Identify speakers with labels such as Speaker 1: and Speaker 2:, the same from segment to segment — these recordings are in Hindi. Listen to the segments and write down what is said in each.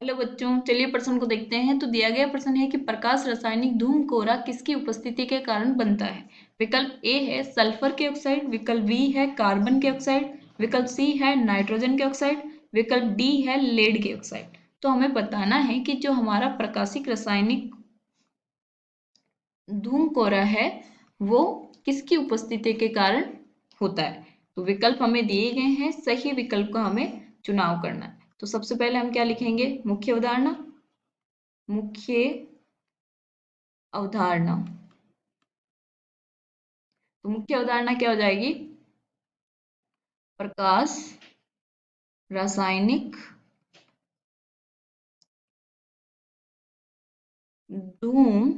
Speaker 1: हेलो बच्चों, चलिए प्रश्न को देखते हैं। तो दिया गया प्रश्न है कि प्रकाश रासायनिक धूम कोहरा किसकी उपस्थिति के कारण बनता है। विकल्प ए है सल्फर के ऑक्साइड, विकल्प बी है कार्बन के ऑक्साइड, विकल्प सी है नाइट्रोजन के ऑक्साइड, विकल्प डी है लेड के ऑक्साइड। तो हमें बताना है कि जो हमारा प्रकाशिक रासायनिक धूम कोहरा है वो किसकी उपस्थिति के कारण होता है। तो विकल्प हमें दिए गए हैं, सही विकल्प का हमें चुनाव करना है। तो सबसे पहले हम क्या लिखेंगे, मुख्य अवधारणा। मुख्य अवधारणा, तो मुख्य अवधारणा क्या हो जाएगी, प्रकाश रासायनिक धूम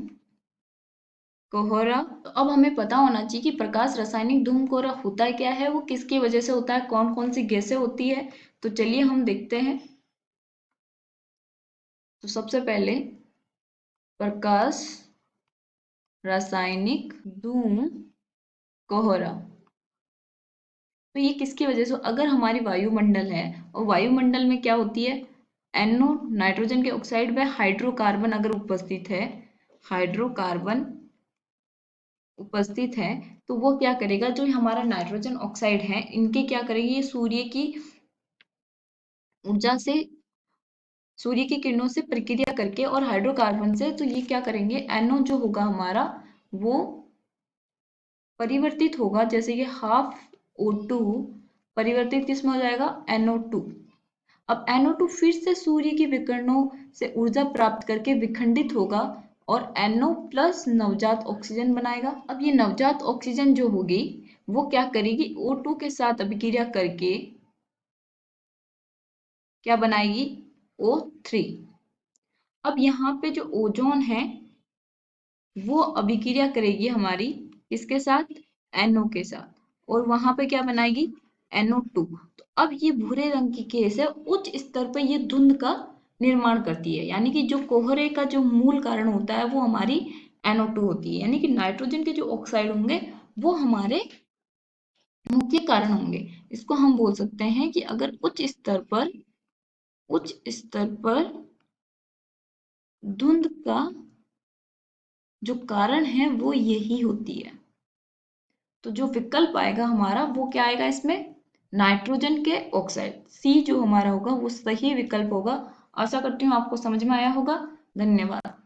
Speaker 1: कोहरा। तो अब हमें पता होना चाहिए कि प्रकाश रासायनिक धूम कोहरा होता है क्या है, वो किसकी वजह से होता है, कौन कौन सी गैसें होती है। तो चलिए हम देखते हैं। तो सबसे पहले प्रकाश रासायनिक धूम कोहरा, तो ये किसकी वजह से, अगर हमारी वायुमंडल है और वायुमंडल में क्या होती है, NO नाइट्रोजन के ऑक्साइड व हाइड्रोकार्बन अगर उपस्थित है, हाइड्रोकार्बन उपस्थित है, तो वो क्या करेगा, जो हमारा नाइट्रोजन ऑक्साइड है इनके क्या करेगी, ये सूर्य की ऊर्जा से, सूर्य की किरणों से प्रक्रिया करके और हाइड्रोकार्बन से, तो ये क्या करेंगे, NO जो होगा हमारा वो परिवर्तित होगा, जैसे कि हाफ O2 परिवर्तित किस में हो जाएगा, NO2। अब NO2 फिर से सूर्य की विकिरणों से ऊर्जा प्राप्त करके विखंडित होगा और NO प्लस नवजात ऑक्सीजन बनाएगा। अब ये नवजात ऑक्सीजन जो होगी वो क्या करेगी, O2 के साथ अभिक्रिया करके क्या बनाएगी, O3। अब यहाँ पे जो ओजोन है वो अभिक्रिया करेगी हमारी किसके साथ, NO के साथ, और वहां पे क्या बनाएगी, NO2। तो अब ये भूरे रंग की गैस है, उच्च स्तर पर ये धुंध का निर्माण करती है, यानी कि जो कोहरे का जो मूल कारण होता है वो हमारी NO2 होती है, यानी कि नाइट्रोजन के जो ऑक्साइड होंगे वो हमारे मुख्य कारण होंगे। इसको हम बोल सकते हैं कि अगर उच्च स्तर पर धुंध का जो कारण है वो यही होती है। तो जो विकल्प आएगा हमारा वो क्या आएगा इसमें, नाइट्रोजन के ऑक्साइड, सी जो हमारा होगा वो सही विकल्प होगा। आशा करती हूँ आपको समझ में आया होगा। धन्यवाद।